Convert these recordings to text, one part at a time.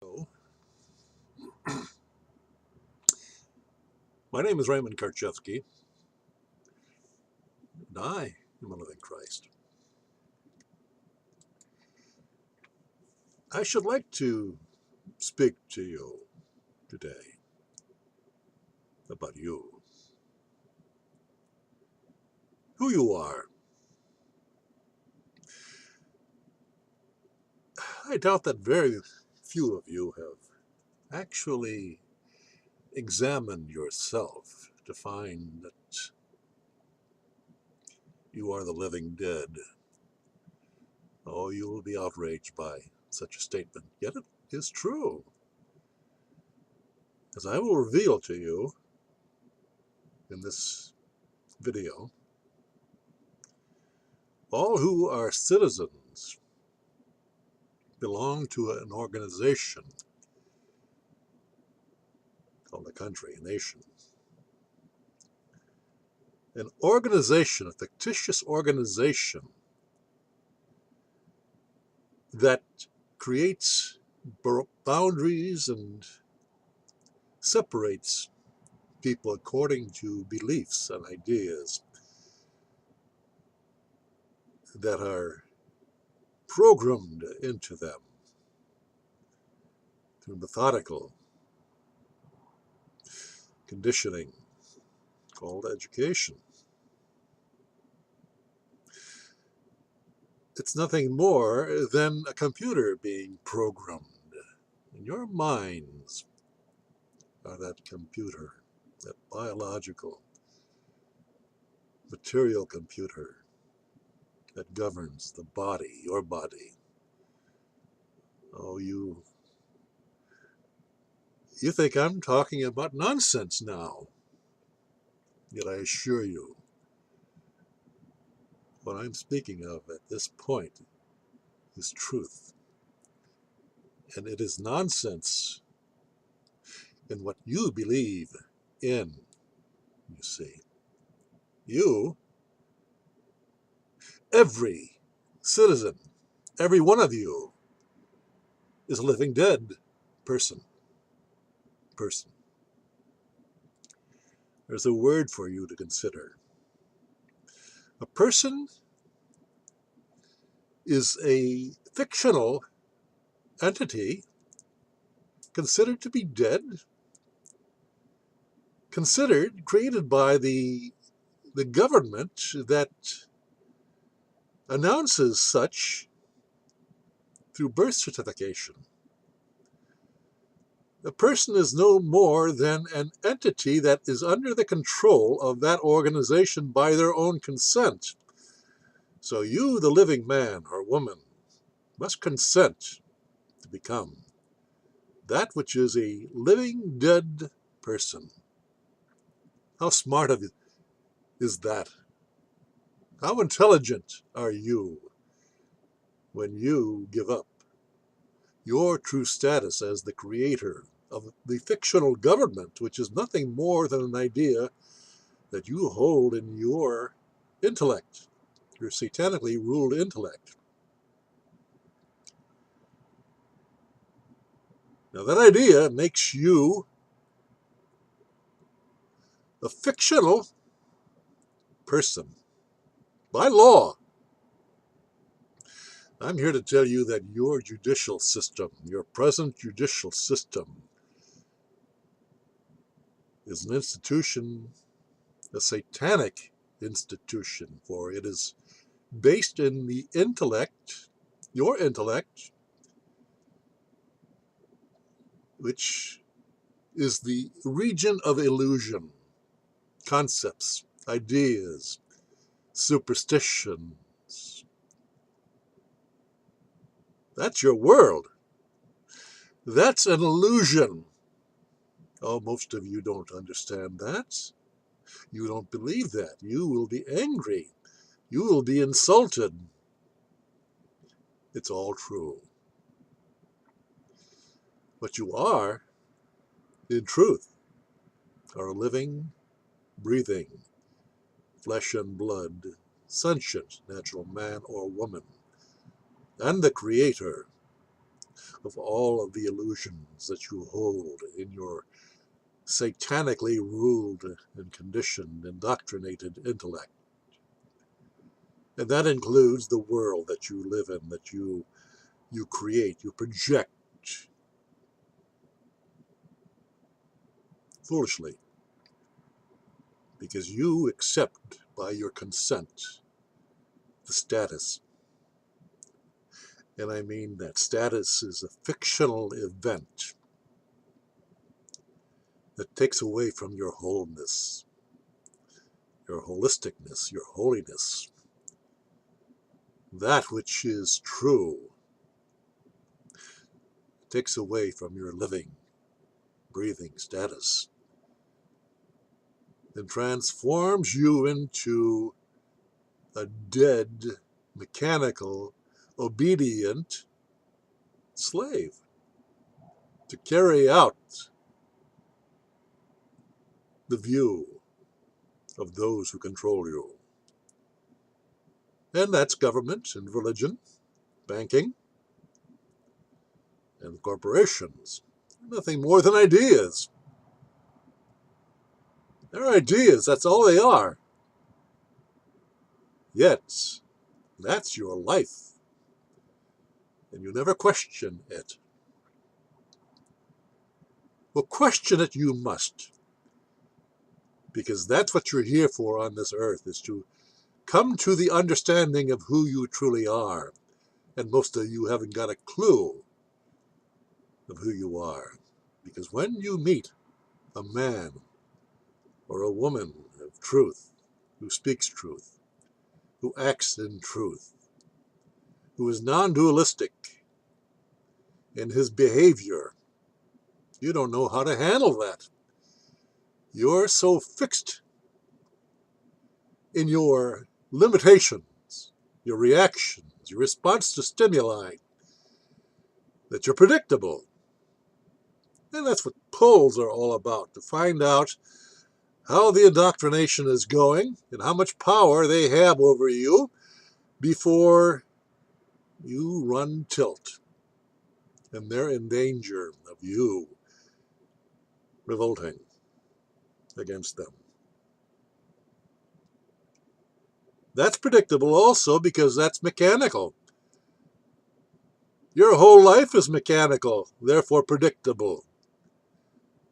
Hello. My name is Raymond Karchevsky, and I am a living Christ. I should like to speak to you today about you, who you are. I doubt that very few of you have actually examined yourself to find that you are the living dead. Oh, you will be outraged by such a statement, yet it is true. As I will reveal to you in this video, all who are citizens belong to an organization called a country, a nation. An organization, a fictitious organization that creates boundaries and separates people according to beliefs and ideas that are programmed into them through methodical conditioning called education. It's nothing more than a computer being programmed. And your minds are that computer, that biological, material computer that governs the body, your body. Oh, you think I'm talking about nonsense now. Yet I assure you, what I'm speaking of at this point is truth. And it is nonsense in what you believe in, you see. You, every citizen, every one of you, is a living dead person. There's a word for you to consider. A person is a fictional entity considered to be dead, created by the government that announces such through birth certification. A person is no more than an entity that is under the control of that organization by their own consent. So you, the living man or woman, must consent to become that which is a living dead person. How smart of you is that? How intelligent are you when you give up your true status as the creator of the fictional government, which is nothing more than an idea that you hold in your intellect, your satanically ruled intellect? Now, that idea makes you a fictional person by law. I'm here to tell you that your judicial system, your present judicial system, is an institution, a satanic institution, for it is based in the intellect, your intellect, which is the region of illusion, concepts, ideas, superstitions. That's your world. That's an illusion. Oh, most of you don't understand that. You don't believe that. You will be angry. You will be insulted. It's all true. What you are, in truth, are a living, breathing, flesh and blood, sentient natural man or woman, and the Creator of all of the illusions that you hold in your satanically ruled and conditioned, indoctrinated intellect. And that includes the world that you live in, that you create, you project foolishly, because you accept by your consent the status. And I mean that status is a fictional event that takes away from your wholeness, your holisticness, your holiness, that which is true. Takes away from your living, breathing status and transforms you into a dead, mechanical, obedient slave to carry out the view of those who control you. And that's government and religion, banking, and corporations. Nothing more than ideas. They're ideas, that's all they are. Yet, that's your life. And you never question it. Well, question it you must. Because that's what you're here for on this earth, is to come to the understanding of who you truly are. And most of you haven't got a clue of who you are. Because when you meet a man or a woman of truth, who speaks truth, who acts in truth, who is non-dualistic in his behavior, you don't know how to handle that. You're so fixed in your limitations, your reactions, your response to stimuli, that you're predictable. And that's what polls are all about, to find out how the indoctrination is going and how much power they have over you before you run tilt. And they're in danger of you revolting against them. That's predictable also because that's mechanical. Your whole life is mechanical, therefore predictable.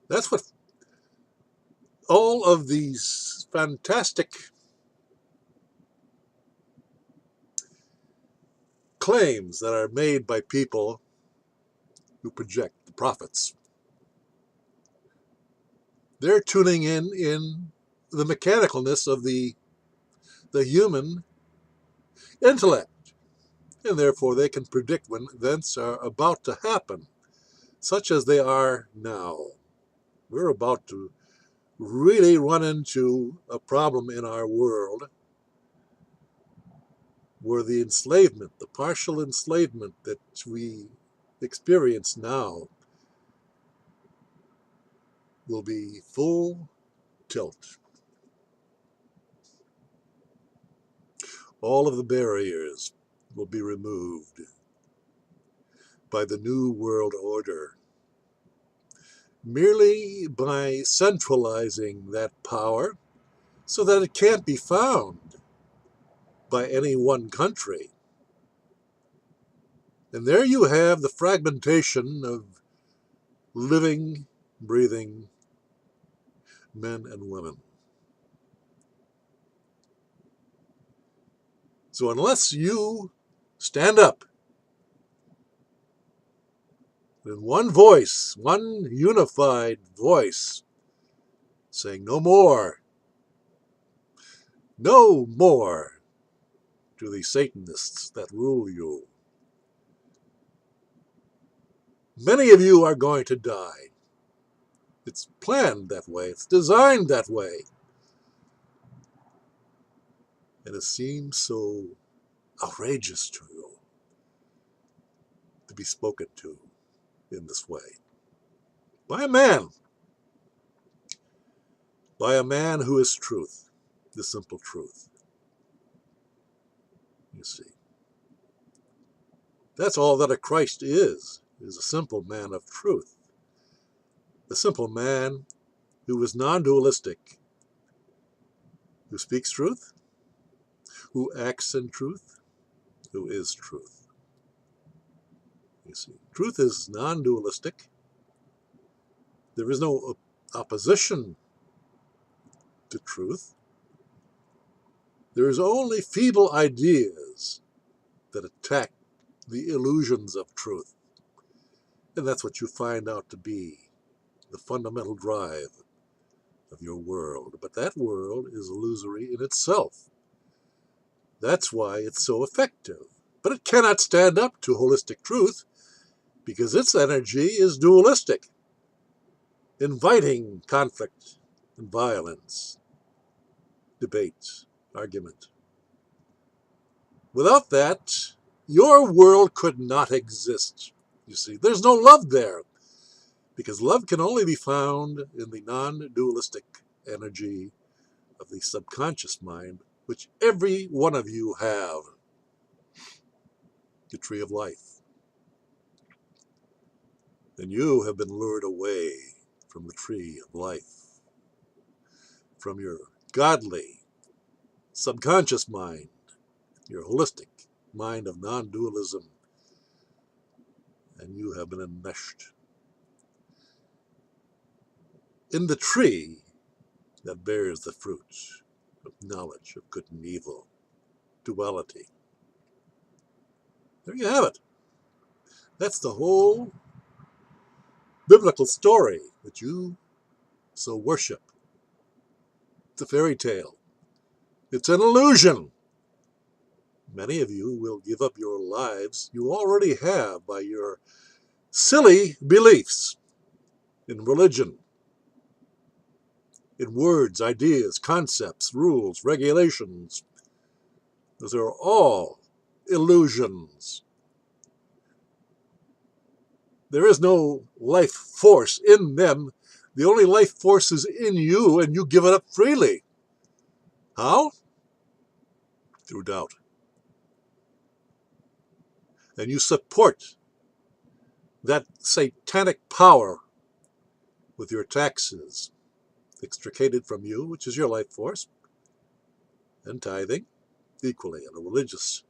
That's what all of these fantastic claims that are made by people who project, the prophets. They're tuning in the mechanicalness of the human intellect. And therefore they can predict when events are about to happen, such as they are now. We're about to really run into a problem in our world where the enslavement, the partial enslavement that we experience now, will be full tilt. All of the barriers will be removed by the New World Order, merely by centralizing that power so that it can't be found by any one country. And there you have the fragmentation of living, breathing men and women. So unless you stand up in one voice, one unified voice, saying no more to the Satanists that rule you, many of you are going to die. It's planned that way. It's designed that way. And it seems so outrageous to you to be spoken to in this way. By a man who is truth, the simple truth. You see. That's all that a Christ is is a simple man of truth. The simple man who is non-dualistic, who speaks truth, who acts in truth, who is truth. You see, truth is non-dualistic. There is no opposition to truth. There is only feeble ideas that attack the illusions of truth. And that's what you find out to be the fundamental drive of your world. But that world is illusory in itself. That's why it's so effective. But it cannot stand up to holistic truth because its energy is dualistic, inviting conflict and violence, debate, argument. Without that, your world could not exist. You see, there's no love there because love can only be found in the non-dualistic energy of the subconscious mind, which every one of you have, the tree of life. And you have been lured away from the tree of life, from your godly subconscious mind, your holistic mind of non-dualism, and you have been enmeshed in the tree that bears the fruit of knowledge of good and evil, duality. There you have it. That's the whole biblical story that you so worship. It's a fairy tale. It's an illusion. Many of you will give up your lives you already have by your silly beliefs in religion, in words, ideas, concepts, rules, regulations. Those are all illusions. There is no life force in them. The only life force is in you, and you give it up freely. How? Through doubt. And you support that satanic power with your taxes extricated from you, which is your life force, and tithing equally in a religious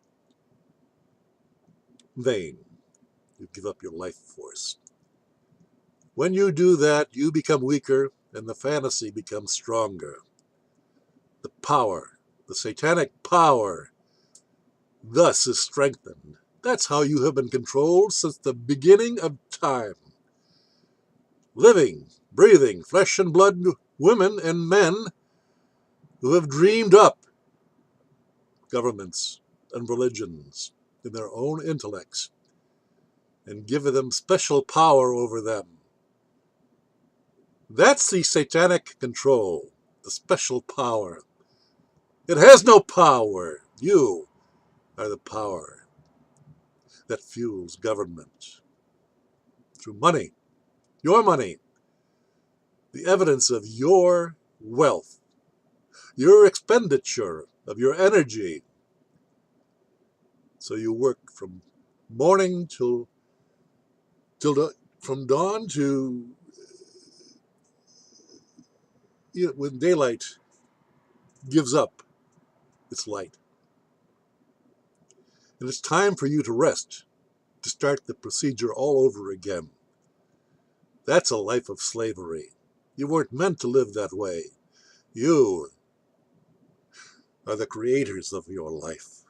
vein. You give up your life force. When you do that, you become weaker and the fantasy becomes stronger. The power, the satanic power, thus is strengthened. That's how you have been controlled since the beginning of time. Living, breathing, flesh and blood women and men who have dreamed up governments and religions in their own intellects and given them special power over them. That's the satanic control, the special power. It has no power. You are the power that fuels government through money, your money, the evidence of your wealth, your expenditure of your energy. So you work from morning from dawn to when daylight gives up its light. And it's time for you to rest, to start the procedure all over again. That's a life of slavery. You weren't meant to live that way. You are the creators of your life.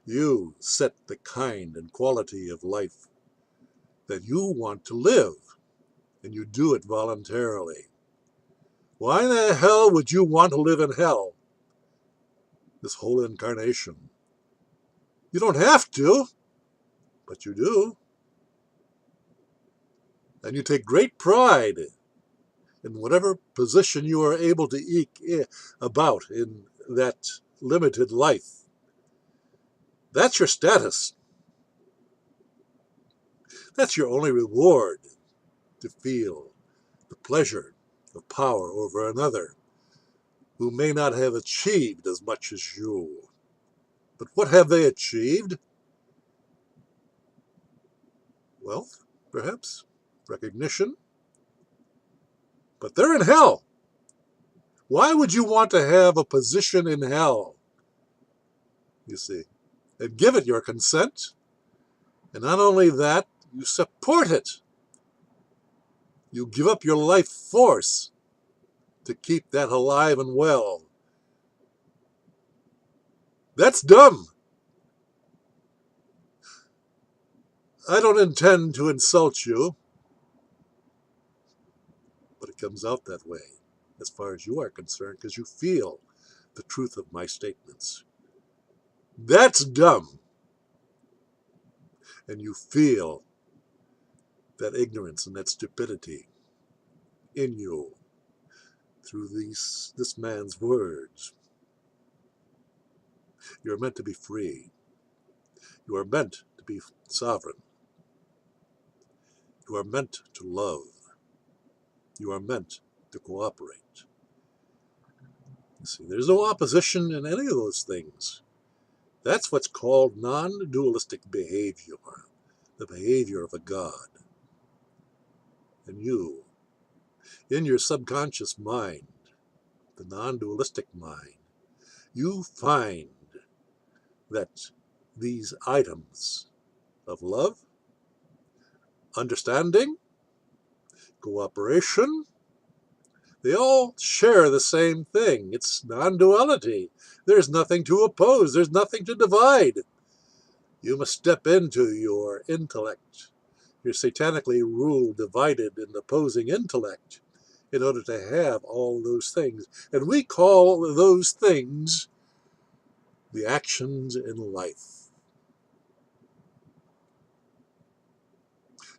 You set the kind and quality of life that you want to live, and you do it voluntarily. Why the hell would you want to live in hell this whole incarnation? You don't have to, but you do. And you take great pride in whatever position you are able to eke about in that limited life. That's your status. That's your only reward, to feel the pleasure of power over another who may not have achieved as much as you. But what have they achieved? wealth, perhaps, recognition, but they're in hell. Why would you want to have a position in hell, you see, and give it your consent? And not only that, you support it. You give up your life force to keep that alive and well. That's dumb. I don't intend to insult you, but it comes out that way as far as you are concerned because you feel the truth of my statements. That's dumb. And you feel that ignorance and that stupidity in you through this man's words. You are meant to be free. You are meant to be sovereign. You are meant to love. You are meant to cooperate. You see, there's no opposition in any of those things. That's what's called non-dualistic behavior, the behavior of a God. And you, in your subconscious mind, the non-dualistic mind, you find that these items of love, understanding, cooperation, they all share the same thing. It's non-duality. There's nothing to oppose. There's nothing to divide. You must step into your intellect, your satanically ruled, divided, and opposing intellect in order to have all those things. And we call those things the actions in life.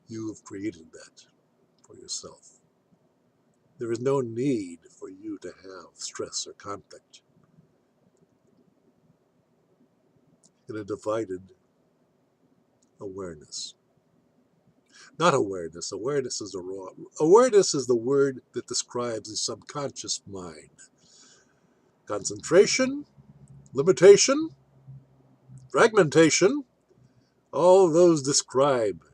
You've created that for yourself. There is no need for you to have stress or conflict in a divided awareness. Not awareness. Awareness is a wrong. Awareness is the word that describes the subconscious mind. Concentration, limitation, fragmentation, all of those describe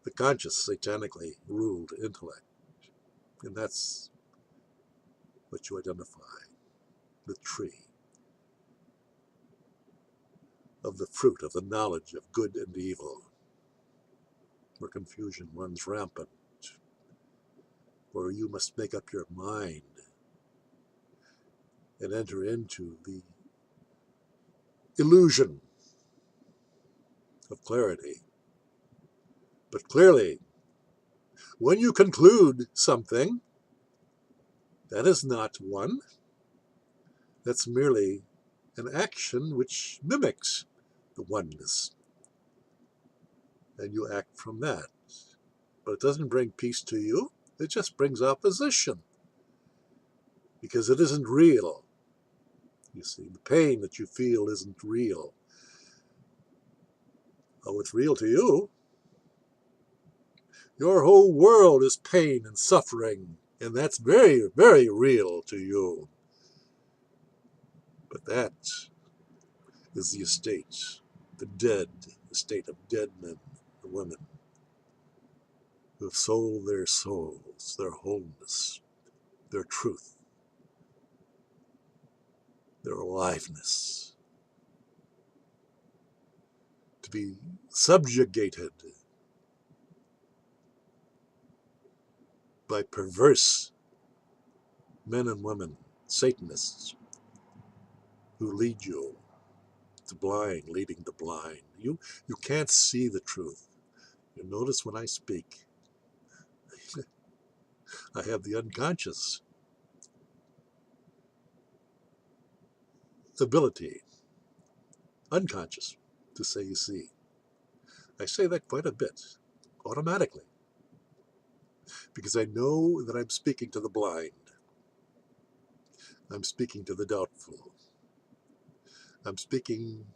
the conscious, satanically ruled intellect. And that's what you identify, the tree of the fruit of the knowledge of good and evil, where confusion runs rampant, where you must make up your mind and enter into the illusion of clarity. But clearly, when you conclude something, that is not one. That's merely an action which mimics the oneness. And you act from that. But it doesn't bring peace to you. It just brings opposition. Because it isn't real. You see, the pain that you feel isn't real. Oh, it's real to you. Your whole world is pain and suffering. And that's very, very real to you. But that is the estate, the dead estate of dead men and women who have sold their souls, their wholeness, their truth, their aliveness, to be subjugated by perverse men and women, Satanists, who lead you to blind, leading the blind. You can't see the truth. You notice when I speak, I have the unconscious ability, unconscious, to say you see. I say that quite a bit, automatically, because I know that I'm speaking to the blind. I'm speaking to the doubtful. I'm speaking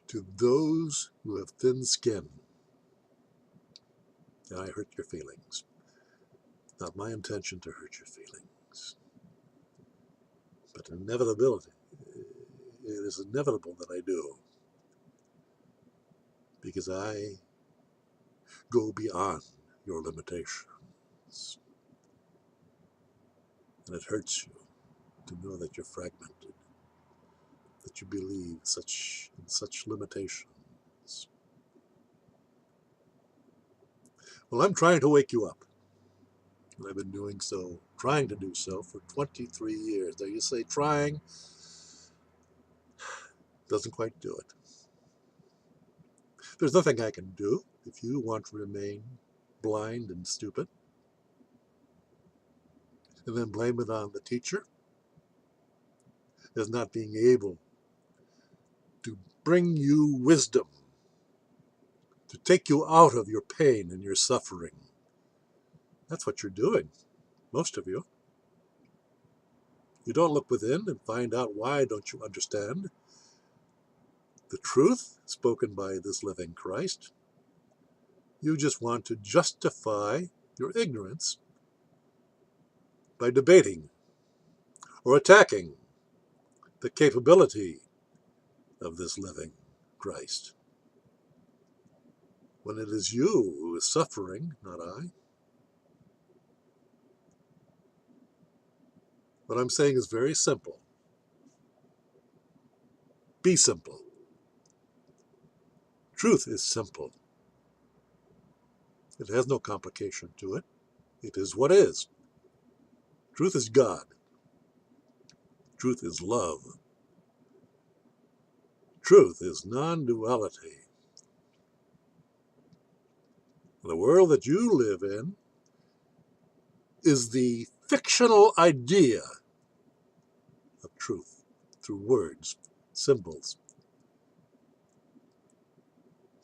to those who have thin skin. And I hurt your feelings. Not my intention to hurt your feelings. But inevitability, it is inevitable that I do. because I go beyond your limitations. And it hurts you to know that you're fragmented, that you believe in such limitations. Well, I'm trying to wake you up. And I've been trying to do so for 23 years. Now you say trying doesn't quite do it. There's nothing I can do if you want to remain blind and stupid and then blame it on the teacher as not being able to bring you wisdom, to take you out of your pain and your suffering. That's what you're doing, most of you. You don't look within and find out why don't you understand the truth spoken by this living Christ. You just want to justify your ignorance by debating or attacking the capability of this living Christ, when it is you who is suffering, not I. What I'm saying is very simple. Be simple. Truth is simple. It has no complication to it. It is what is. Truth is God. Truth is love. Truth is non-duality. The world that you live in is the fictional idea of truth through words, symbols,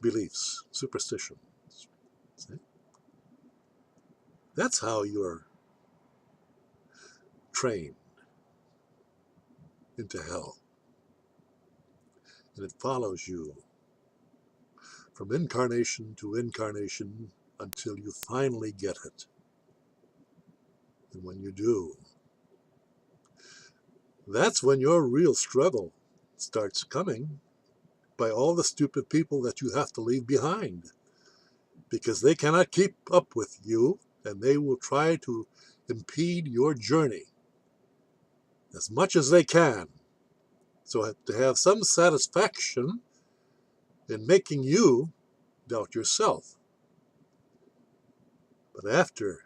beliefs, superstitions. See? That's how you're trained into hell. And it follows you from incarnation to incarnation until you finally get it. And when you do, that's when your real struggle starts coming by all the stupid people that you have to leave behind, because they cannot keep up with you and they will try to impede your journey as much as they can. So to have some satisfaction in making you doubt yourself. But after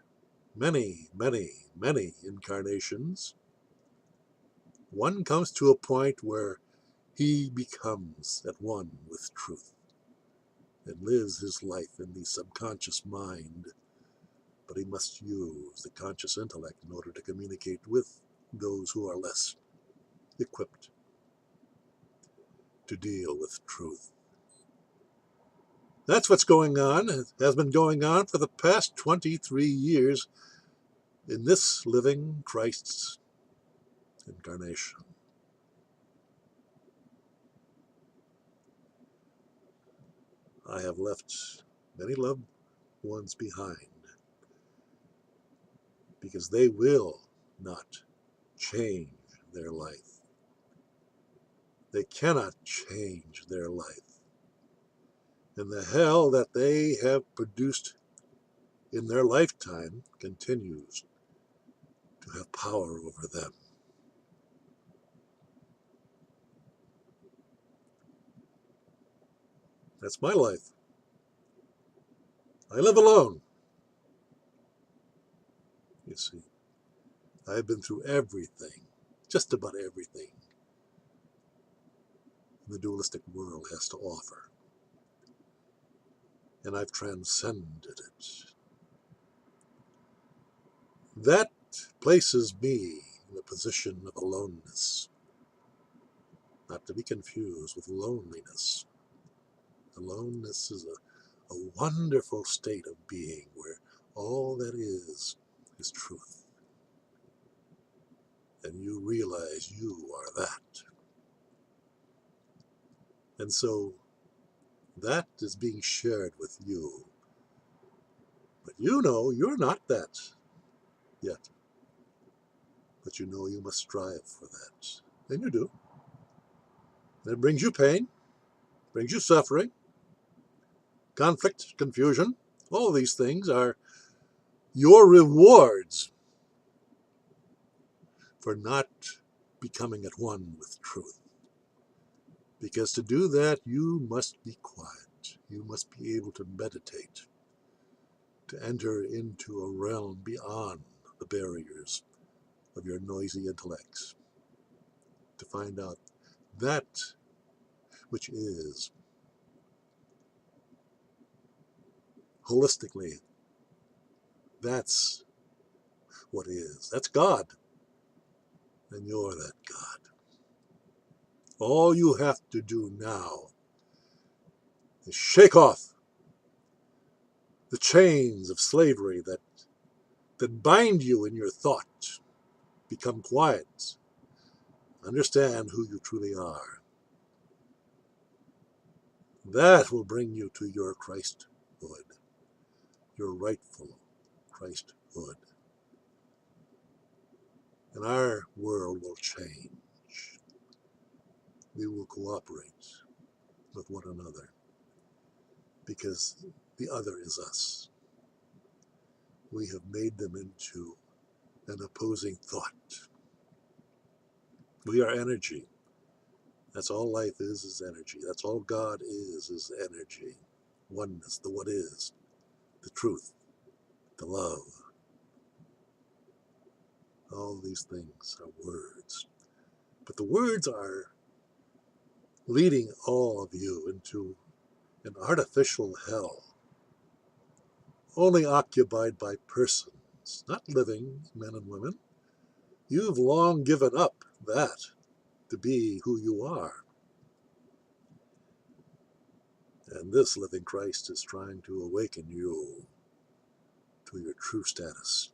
many, many, many incarnations, one comes to a point where he becomes at one with truth and lives his life in the subconscious mind. But he must use the conscious intellect in order to communicate with those who are less equipped to deal with truth. That's what's going on. It has been going on for the past 23 years in this living Christ's incarnation. I have left many loved ones behind because they will not change their life. They cannot change their life. And the hell that they have produced in their lifetime continues to have power over them. That's my life. I live alone. You see, I've been through everything, just about everything the dualistic world has to offer. And I've transcended it. That places me in a position of aloneness, not to be confused with loneliness. Aloneness is a wonderful state of being where all that is truth. And you realize you are that. And so that is being shared with you. But you know you're not that yet. But you know you must strive for that. And you do. And it brings you pain, brings you suffering, conflict, confusion, all these things are your rewards for not becoming at one with truth. Because to do that, you must be quiet. You must be able to meditate, to enter into a realm beyond the barriers of your noisy intellects, to find out that which is holistically. That's what is. That's God. And you're that God. All you have to do now is shake off the chains of slavery that bind you in your thought. Become quiet. Understand who you truly are. That will bring you to your Christhood, your rightful Christhood. And our world will change. We will cooperate with one another because the other is us. We have made them into an opposing thought. We are energy. That's all life is energy. That's all God is energy. Oneness, the what is, the truth, the love. All these things are words. But the words are leading all of you into an artificial hell, only occupied by persons, not living men and women. You've long given up that to be who you are. And this living Christ is trying to awaken you to your true status,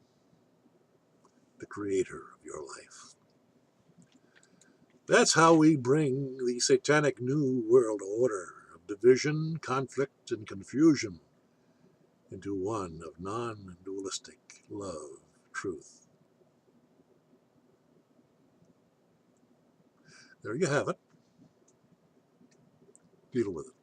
the creator of your life. That's how we bring the satanic new world order of division, conflict, and confusion into one of non-dualistic love, truth. There you have it. Deal with it.